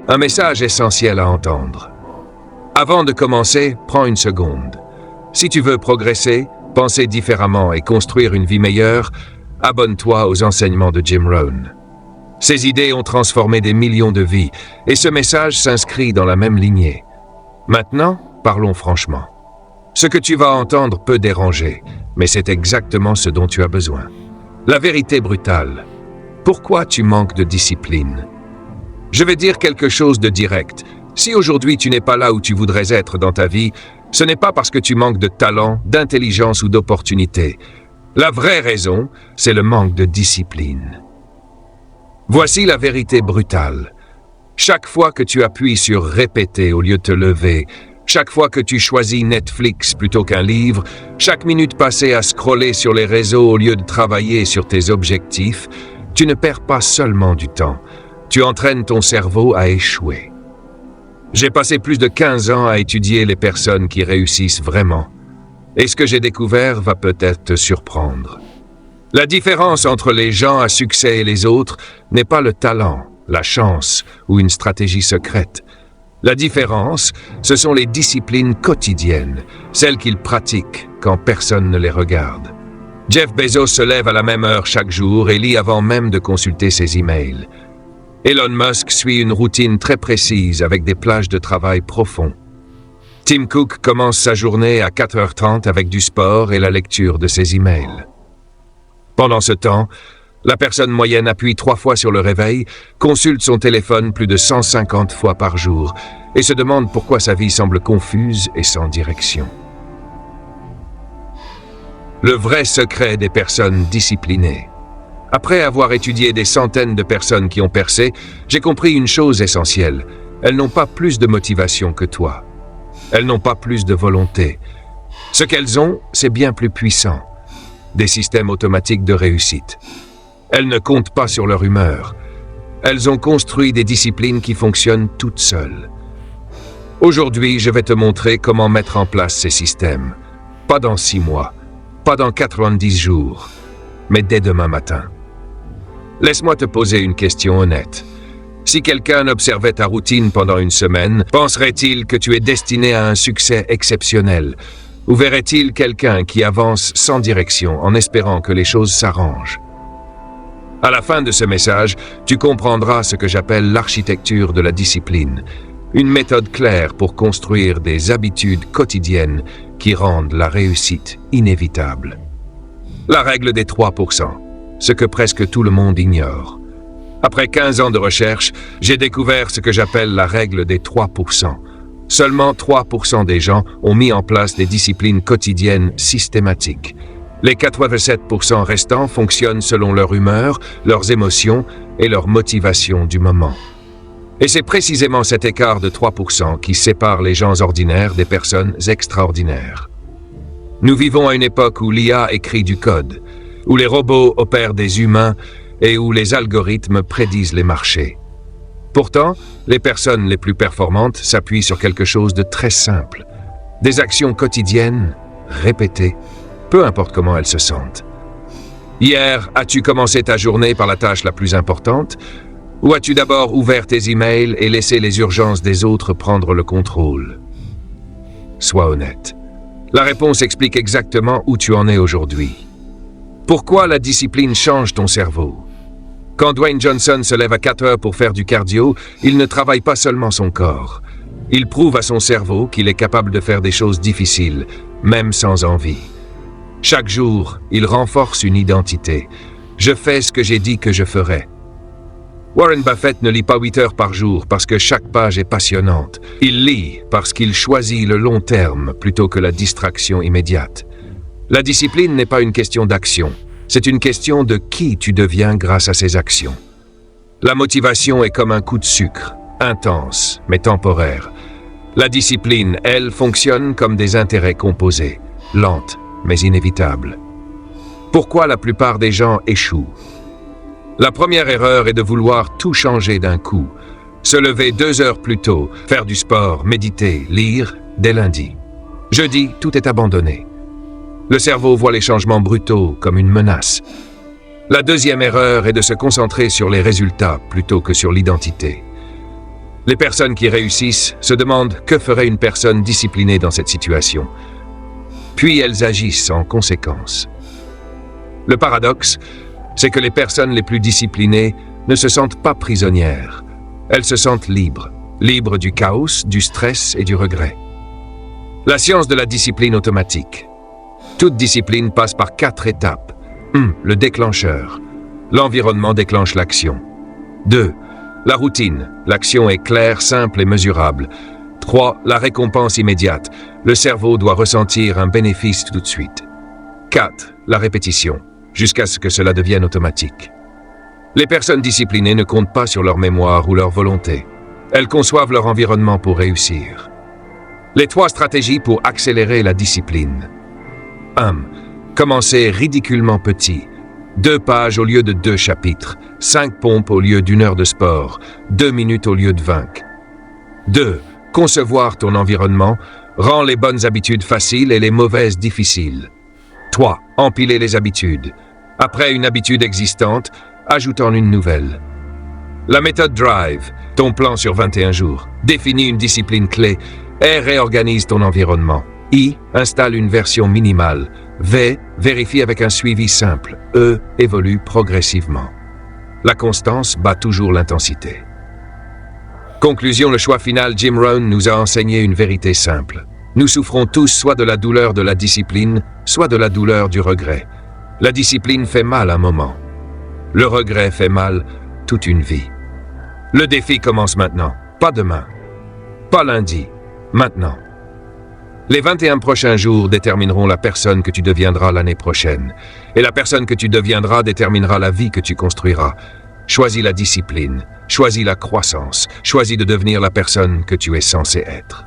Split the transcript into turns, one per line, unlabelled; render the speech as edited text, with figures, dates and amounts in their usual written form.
Un message essentiel à entendre. Avant de commencer, prends une seconde. Si tu veux progresser, penser différemment et construire une vie meilleure, abonne-toi aux enseignements de Jim Rohn. Ces idées ont transformé des millions de vies et ce message s'inscrit dans la même lignée. Maintenant, parlons franchement. Ce que tu vas entendre peut déranger, mais c'est exactement ce dont tu as besoin. La vérité brutale. Pourquoi tu manques de discipline? Je vais dire quelque chose de direct. Si aujourd'hui tu n'es pas là où tu voudrais être dans ta vie, ce n'est pas parce que tu manques de talent, d'intelligence ou d'opportunité. La vraie raison, c'est le manque de discipline. Voici la vérité brutale. Chaque fois que tu appuies sur « répéter » au lieu de te lever, chaque fois que tu choisis Netflix plutôt qu'un livre, chaque minute passée à scroller sur les réseaux au lieu de travailler sur tes objectifs, tu ne perds pas seulement du temps, tu entraînes ton cerveau à échouer. J'ai passé plus de 15 ans à étudier les personnes qui réussissent vraiment. Et ce que j'ai découvert va peut-être te surprendre. La différence entre les gens à succès et les autres n'est pas le talent, la chance ou une stratégie secrète. La différence, ce sont les disciplines quotidiennes, celles qu'ils pratiquent quand personne ne les regarde. Jeff Bezos se lève à la même heure chaque jour et lit avant même de consulter ses emails. Elon Musk suit une routine très précise avec des plages de travail profonds. Tim Cook commence sa journée à 4h30 avec du sport et la lecture de ses emails. Pendant ce temps, la personne moyenne appuie 3 fois sur le réveil, consulte son téléphone plus de 150 fois par jour et se demande pourquoi sa vie semble confuse et sans direction. Le vrai secret des personnes disciplinées. Après avoir étudié des centaines de personnes qui ont percé, j'ai compris une chose essentielle. Elles n'ont pas plus de motivation que toi. Elles n'ont pas plus de volonté. Ce qu'elles ont, c'est bien plus puissant. Des systèmes automatiques de réussite. Elles ne comptent pas sur leur humeur. Elles ont construit des disciplines qui fonctionnent toutes seules. Aujourd'hui, je vais te montrer comment mettre en place ces systèmes. Pas dans 6 mois, pas dans 90 jours, mais dès demain matin. Laisse-moi te poser une question honnête. Si quelqu'un observait ta routine pendant une semaine, penserait-il que tu es destiné à un succès exceptionnel? Ou verrait-il quelqu'un qui avance sans direction en espérant que les choses s'arrangent? À la fin de ce message, tu comprendras ce que j'appelle l'architecture de la discipline, une méthode claire pour construire des habitudes quotidiennes qui rendent la réussite inévitable. La règle des 3%, ce que presque tout le monde ignore. Après 15 ans de recherche, j'ai découvert ce que j'appelle la règle des 3%. Seulement 3% des gens ont mis en place des disciplines quotidiennes systématiques. Les 87% restants fonctionnent selon leur humeur, leurs émotions et leur motivation du moment. Et c'est précisément cet écart de 3% qui sépare les gens ordinaires des personnes extraordinaires. Nous vivons à une époque où l'IA écrit du code, où les robots opèrent des humains et où les algorithmes prédisent les marchés. Pourtant, les personnes les plus performantes s'appuient sur quelque chose de très simple. Des actions quotidiennes, répétées, peu importe comment elles se sentent. Hier, as-tu commencé ta journée par la tâche la plus importante? Ou as-tu d'abord ouvert tes emails et laissé les urgences des autres prendre le contrôle? Sois honnête. La réponse explique exactement où tu en es aujourd'hui. Pourquoi la discipline change ton cerveau? Quand Dwayne Johnson se lève à 4 heures pour faire du cardio, il ne travaille pas seulement son corps. Il prouve à son cerveau qu'il est capable de faire des choses difficiles, même sans envie. Chaque jour, il renforce une identité. Je fais ce que j'ai dit que je ferais. Warren Buffett ne lit pas 8 heures par jour parce que chaque page est passionnante. Il lit parce qu'il choisit le long terme plutôt que la distraction immédiate. La discipline n'est pas une question d'action, c'est une question de qui tu deviens grâce à ces actions. La motivation est comme un coup de sucre, intense mais temporaire. La discipline, elle, fonctionne comme des intérêts composés, lente mais inévitables. Pourquoi la plupart des gens échouent? La première erreur est de vouloir tout changer d'un coup. Se lever 2 heures plus tôt, faire du sport, méditer, lire, dès lundi. Jeudi, tout est abandonné. Le cerveau voit les changements brutaux comme une menace. La deuxième erreur est de se concentrer sur les résultats plutôt que sur l'identité. Les personnes qui réussissent se demandent que ferait une personne disciplinée dans cette situation. Puis elles agissent en conséquence. Le paradoxe, c'est que les personnes les plus disciplinées ne se sentent pas prisonnières. Elles se sentent libres, libres du chaos, du stress et du regret. La science de la discipline automatique. Toute discipline passe par 4 étapes. 1. Le déclencheur. L'environnement déclenche l'action. 2. La routine. L'action est claire, simple et mesurable. 3. La récompense immédiate. Le cerveau doit ressentir un bénéfice tout de suite. 4. La répétition, jusqu'à ce que cela devienne automatique. Les personnes disciplinées ne comptent pas sur leur mémoire ou leur volonté. Elles conçoivent leur environnement pour réussir. Les 3 stratégies pour accélérer la discipline. 1. Commencez ridiculement petit. 2 pages au lieu de 2 chapitres. 5 pompes au lieu d'1 heure de sport. 2 minutes au lieu de 20. 2. Concevoir ton environnement rend les bonnes habitudes faciles et les mauvaises difficiles. 3. Empiler les habitudes. Après une habitude existante, ajoute-en une nouvelle. La méthode Drive, ton plan sur 21 jours, définit une discipline clé et réorganise ton environnement. I, installe une version minimale. V, vérifie avec un suivi simple. E, évolue progressivement. La constance bat toujours l'intensité. Conclusion, le choix final, Jim Rohn nous a enseigné une vérité simple. Nous souffrons tous soit de la douleur de la discipline, soit de la douleur du regret. La discipline fait mal un moment. Le regret fait mal toute une vie. Le défi commence maintenant, pas demain. Pas lundi, maintenant. Les 21 prochains jours détermineront la personne que tu deviendras l'année prochaine. Et la personne que tu deviendras déterminera la vie que tu construiras. Choisis la discipline, choisis la croissance, choisis de devenir la personne que tu es censé être.